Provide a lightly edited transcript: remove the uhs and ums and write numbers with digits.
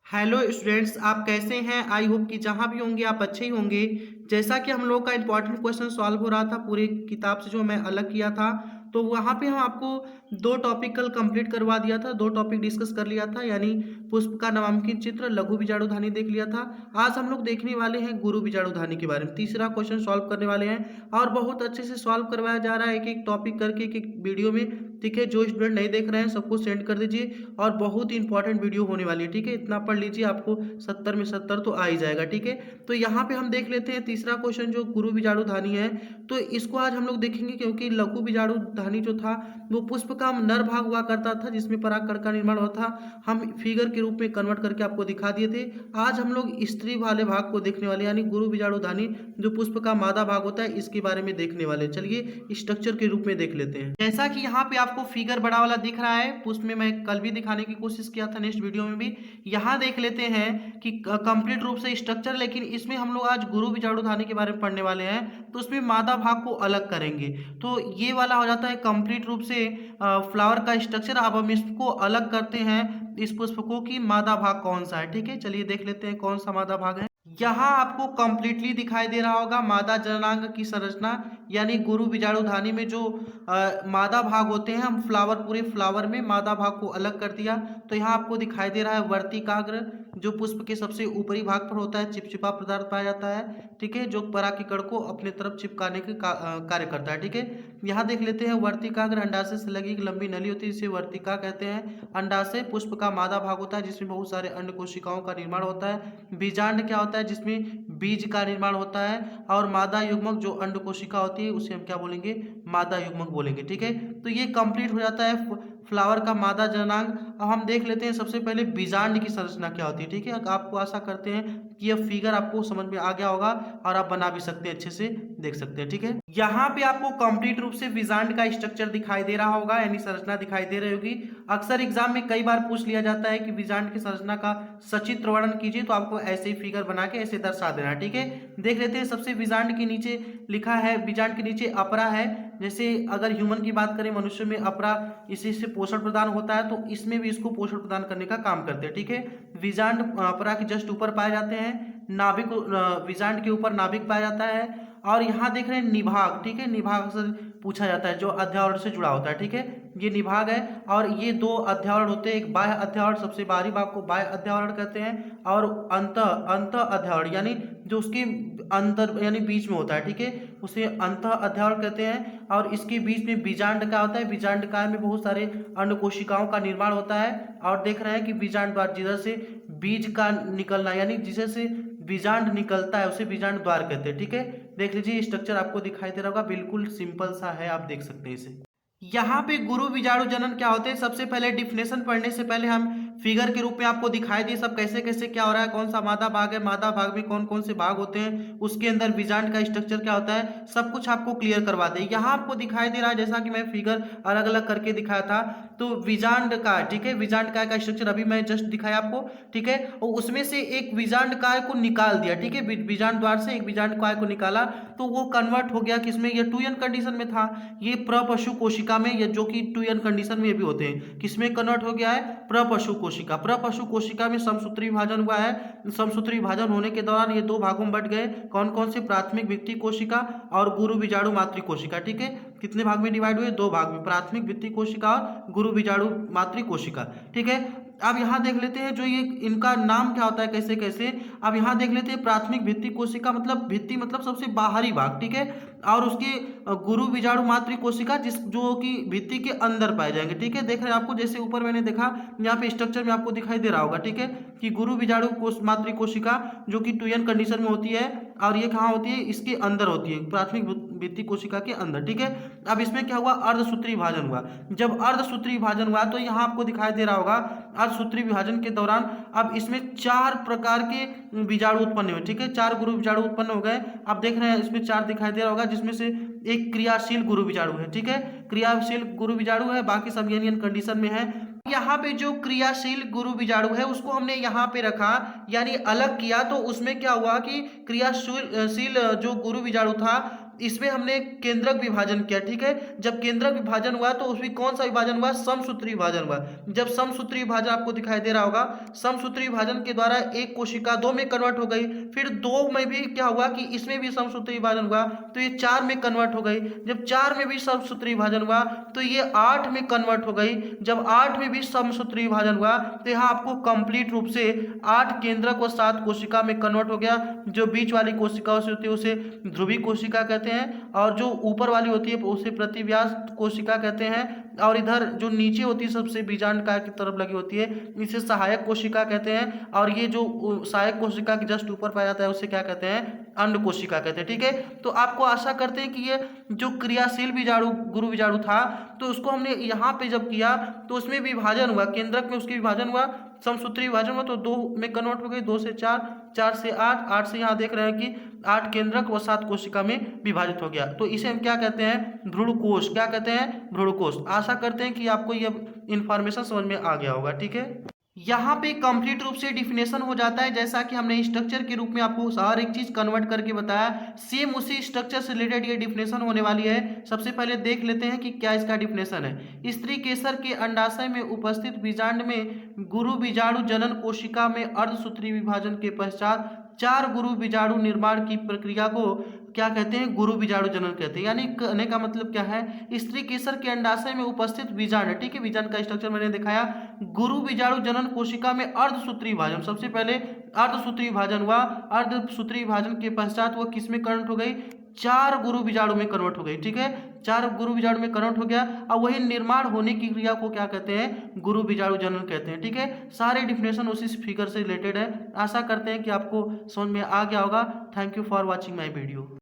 Hello students, आप कैसे हैं? आई होप कि जहां भी होंगे आप अच्छे ही होंगे। जैसा कि हम लोग का इंपॉर्टेंट क्वेश्चन सॉल्व हो रहा था पूरी किताब से, जो मैं अलग किया था, तो वहां पे हम आपको दो टॉपिक कल कंप्लीट करवा दिया था, दो टॉपिक डिस्कस कर लिया था, यानी पुष्प का नामांकित चित्र, लघु बीजाणुधानी देख लिया था। आज हम लोग देखने वाले हैं गुरु बीजाणुधानी के बारे में, तीसरा क्वेश्चन सॉल्व करने वाले हैं और बहुत अच्छे से सॉल्व करवाया जा रहा है, एक एक टॉपिक करके एक एक वीडियो में। ठीक है, जो स्टूडेंट नहीं देख रहे हैं सबको सेंड कर दीजिए और बहुत ही इंपॉर्टेंट वीडियो होने वाली है। ठीक है, इतना पढ़ लीजिए, आपको 70 में 70 तो आ ही जाएगा। ठीक है, तो यहाँ पे हम देख लेते हैं तीसरा क्वेश्चन जो गुरु बीजाणुधानी है। तो इसको आज हम लोग देखेंगे क्योंकि लघु बीजाणुधानी जो था वो पुष्प का नर भाग हुआ करता था जिसमें परागकण का निर्माण होता था। हम फिगर के रूप में कन्वर्ट करके आपको दिखा दिए थे। आज हम लोग स्त्री वाले भाग को देखने वाले, यानी गुरु बीजाणुधानी जो पुष्प का मादा भाग होता है, इसके बारे में देखने वाले। चलिए स्ट्रक्चर के रूप में देख लेते हैं। जैसा कि यहाँ पे आपको फिगर बड़ा वाला दिख रहा है, उसमें मैं कल भी दिखाने की कोशिश किया था, नेक्स्ट वीडियो में भी। यहाँ देख लेते हैं कि कंप्लीट रूप से स्ट्रक्चर, लेकिन इसमें हम लोग आज गुरु बीजाणुधानी के बारे में पढ़ने वाले हैं, तो उसमें मादा भाग को अलग करेंगे। तो ये वाला हो जाता है कंप्लीट रूप से फ्लावर का स्ट्रक्चर। अब हम इसको अलग करते हैं, इस पुष्प को, कि मादा भाग कौन सा है। ठीक है, चलिए देख लेते हैं कौन सा मादा भाग है। यहाँ आपको कंप्लीटली दिखाई दे रहा होगा मादा जननांग की संरचना, यानी गुरु बीजाणुधानी में जो मादा भाग होते हैं, हम पूरे फ्लावर में मादा भाग को अलग कर दिया। तो यहाँ आपको दिखाई दे रहा है वर्तिकाग्र, जो पुष्प के सबसे ऊपरी भाग पर होता है, चिपचिपा पदार्थ पाया जाता है। ठीक है, जो परागकण को अपने तरफ चिपकाने के कार्य करता है। ठीक है, यहाँ देख लेते हैं वर्तिकाग्र अंडाशय से लगी एक लंबी नली होती है, जिसे वर्तिका कहते हैं। अंडाशय पुष्प का मादा भाग होता है जिसमें बहुत सारे अंड कोशिकाओं का निर्माण होता है। बीजांड क्या होता है? जिसमें बीज का निर्माण होता है। और मादा युग्मक जो अंड कोशिका होती है उसे हम क्या बोलेंगे? मादा युग्मक बोलेंगे। ठीक है, तो ये कंप्लीट हो जाता है फ्लावर का मादा जननांग। अब हम देख लेते हैं सबसे पहले बीजांड की संरचना क्या होती है। ठीक है, आपको आशा करते हैं कि यह फिगर आपको समझ में आ गया होगा और आप बना भी सकते हैं, अच्छे से देख सकते हैं। ठीक है, यहाँ पे आपको कंप्लीट रूप से बीजांड का स्ट्रक्चर दिखाई दे रहा होगा, यानी संरचना दिखाई दे रही होगी। अक्सर एग्जाम में कई बार पूछ लिया जाता है कि बीजांड की संरचना का सचित्र वर्णन कीजिए, तो आपको ऐसे ही फिगर बना के ऐसे दर्शा देना है। ठीक है, देख लेते हैं। सबसे बीजांड के नीचे लिखा है, बीजांड के नीचे अपरा है। जैसे अगर ह्यूमन की बात करें, मनुष्य में अपरा, इसी से पोषण प्रदान होता है, तो इसमें भी इसको पोषण प्रदान करने का काम करते हैं। ठीक है, बीजांड अपरा के जस्ट ऊपर पाए जाते हैं। नाभिक, बीजांड के ऊपर नाभिक पाया जाता है। और यहाँ देख रहे हैं निभाग। ठीक है, निभाग अक्सर पूछा जाता है, जो अध्यावरण से जुड़ा होता है। ठीक है, ये निभाग है। और ये दो अध्यावरण होते हैं, एक बाह्य अध्यावरण, सबसे बाहरी भाग को बाह्य अध्यावरण कहते हैं, और अंत अध्यावरण, यानी जो उसके अंदर यानी बीच में होता है। ठीक है, उसे अंत अध्यावरण कहते हैं। और इसके बीच में बीजांड का होता है। बीजांड का में बहुत सारे अंड कोशिकाओं का निर्माण होता है। और देख रहे हैं कि बीजांड द्वार, जिधर से बीज का निकलना, यानी जिसे से बीजांड निकलता है, उसे बीजांड द्वार कहते हैं। ठीक है, देख लीजिए स्ट्रक्चर आपको दिखाई दे रहा होगा, बिल्कुल सिंपल सा है, आप देख सकते हैं इसे। यहाँ पे गुरु बीजाणु जनन क्या होते हैं, सबसे पहले डिफिनेशन पढ़ने से पहले हम फिगर के रूप में आपको दिखाई दिए सब कैसे कैसे क्या हो रहा है, कौन सा मादा भाग है, मादा भाग में कौन कौन से भाग होते हैं, उसके अंदर बीजांड का स्ट्रक्चर क्या होता है, सब कुछ आपको क्लियर करवा दे। यहाँ आपको दिखाई दे रहा है, जैसा कि मैं फिगर अलग अलग करके दिखाया था, तो बीजांड का, ठीक है, बीजांड काय का स्ट्रक्चर अभी मैं जस्ट दिखाया आपको। ठीक है, और उसमें से एक बीजांड काय को निकाल दिया। ठीक है, बीजांड द्वार से एक बीजांड काय को निकाला, तो वो कन्वर्ट हो गया किसमें? ये 2n कंडीशन में था, ये प्रपशु कोशिका में, ये जो कि 2n कंडीशन में भी होते हैं, किसमें कन्वर्ट हो गया है? प्रपशु कोशिका। प्रपशु कोशिका में समसूत्री विभाजन हुआ है। समसूत्री विभाजन होने के दौरान ये दो भागों में बट गए, कौन कौन से? प्राथमिक भित्ति कोशिका और गुरु बीजाणु मातृ कोशिका। ठीक है, कितने भाग में डिवाइड हुए? दो भाग में, प्राथमिक भित्ति कोशिका और गुरु बीजाणु मातृ कोशिका। ठीक है, अब यहाँ देख लेते हैं जो ये इनका नाम क्या होता है, कैसे कैसे। अब यहाँ देख लेते हैं, प्राथमिक भित्ति कोशिका मतलब भित्ति मतलब सबसे बाहरी भाग। ठीक है, और उसके गुरु बीजाणु मातृ कोशिका जो कि भित्ति के अंदर पाए जाएंगे। ठीक है, देख रहे हैं आपको, जैसे ऊपर मैंने देखा, यहाँ पे स्ट्रक्चर में आपको दिखाई दे रहा होगा। ठीक है, कि गुरु बीजाणु मातृ कोशिका जो कि 2n कंडीशन में होती है, और ये कहाँ होती है? इसके अंदर होती है, प्राथमिक भित्ति कोशिका के अंदर। ठीक है, अब इसमें क्या हुआ? अर्धसूत्री विभाजन हुआ। जब अर्धसूत्री विभाजन हुआ तो यहाँ आपको दिखाई दे रहा होगा, अर्धसूत्री विभाजन के दौरान अब इसमें 4 प्रकार के बीजाणु उत्पन्न हुए। ठीक है, 4 गुरु बीजाणु उत्पन्न हो गए। अब देख रहे हैं इसमें 4 दिखाई दे रहा होगा, जिसमें से एक क्रियाशील गुरु बीजाणु है। ठीक है, क्रियाशील गुरु बीजाणु है, बाकी सब एनियन कंडीशन में है। यहाँ पे जो क्रियाशील गुरु बीजाणु है उसको हमने यहाँ पे रखा, यानी अलग किया, तो उसमें क्या हुआ कि क्रियाशील जो गुरु बीजाणु था इसमें हमने केंद्रक विभाजन किया, ठीक है। जब केंद्रक विभाजन हुआ तो उसमें कौन सा विभाजन हुआ, समसूत्री विभाजन हुआ। जब समसूत्री विभाजन आपको दिखाई दे रहा होगा, समसूत्री विभाजन के द्वारा एक कोशिका 2 में कन्वर्ट हो गई, फिर 2 में भी क्या हुआ कि इसमें भी समसूत्री विभाजन हुआ तो ये 4 में कन्वर्ट हो गई। जब 4 में भी समसूत्री विभाजन हुआ तो ये 8 में कन्वर्ट हो गई। जब 8 में भी समसूत्री विभाजन हुआ तो यहाँ आपको कंप्लीट रूप से 8 केंद्रक व 7 कोशिका में कन्वर्ट हो गया। जो बीच वाली कोशिका से होती है उसे ध्रुवीय कोशिका कहते हैं, और जो ऊपर वाली होती है उसे प्रतिव्यास कोशिका कहते हैं, और इधर जो नीचे होती है सबसे बीजांडकार की तरफ लगी होती है इसे सहायक कोशिका कहते हैं, और ये जो सहायक कोशिका के जस्ट ऊपर पाया जाता है उसे क्या कहते हैं, अंड कोशिका कहते हैं, ठीक है। तो आपको आशा करते हैं कि ये जो क्रियाशील बीजाणु गुरु बीजाणु था तो उसको हमने यहाँ पे जब किया तो उसमें विभाजन हुआ, केंद्रक में उसके विभाजन हुआ, समसूत्री विभाजन हुआ तो 2 में कन्वर्ट हो गई, 2 से 4, 4 से 8, 8 से यहाँ देख रहे हैं कि 8 केंद्रक व 7 कोशिका में विभाजित हो गया। तो इसे हम क्या कहते हैं, भ्रूणकोश। क्या कहते हैं, भ्रूणकोश। आशा करते हैं कि आपको ये इंफॉर्मेशन समझ में आ गया होगा, ठीक है। यहाँ पे कंप्लीट रूप से डिफिनेशन हो जाता है, जैसा कि हमने स्ट्रक्चर के रूप में आपको हर एक चीज कन्वर्ट करके बताया, सेम उसी स्ट्रक्चर से रिलेटेड ये डिफिनेशन होने वाली है। सबसे पहले देख लेते हैं कि क्या इसका डिफिनेशन है। स्त्री केसर के अंडाशय में उपस्थित बीजांड में गुरु बीजाणु जनन कोशिका में अर्धसूत्री विभाजन के पश्चात 4 गुरु बीजाणु निर्माण की प्रक्रिया को क्या कहते हैं, गुरु बीजाणु जनन कहते हैं। यानी कहने का मतलब क्या है, स्त्री केसर के अंडाशय में उपस्थित बीजांड, ठीक है, बीजांड का स्ट्रक्चर मैंने दिखाया, गुरु बीजाणु जनन कोशिका में अर्धसूत्री विभाजन, सबसे पहले अर्धसूत्री विभाजन हुआ, अर्धसूत्री विभाजन के पश्चात वो किस में कन्वर्ट हो गई, 4 गुरु बीजाणु में कन्वर्ट हो गई, ठीक है, 4 गुरु बीजाणु में कन्वर्ट हो गया। अब वही निर्माण होने की क्रिया को क्या कहते हैं, गुरु बीजाणु जनन कहते हैं, ठीक है। सारे डिफिनेशन उसी फिगर से रिलेटेड है। आशा करते हैं कि आपको समझ में आ गया होगा। Thank you for watching my video.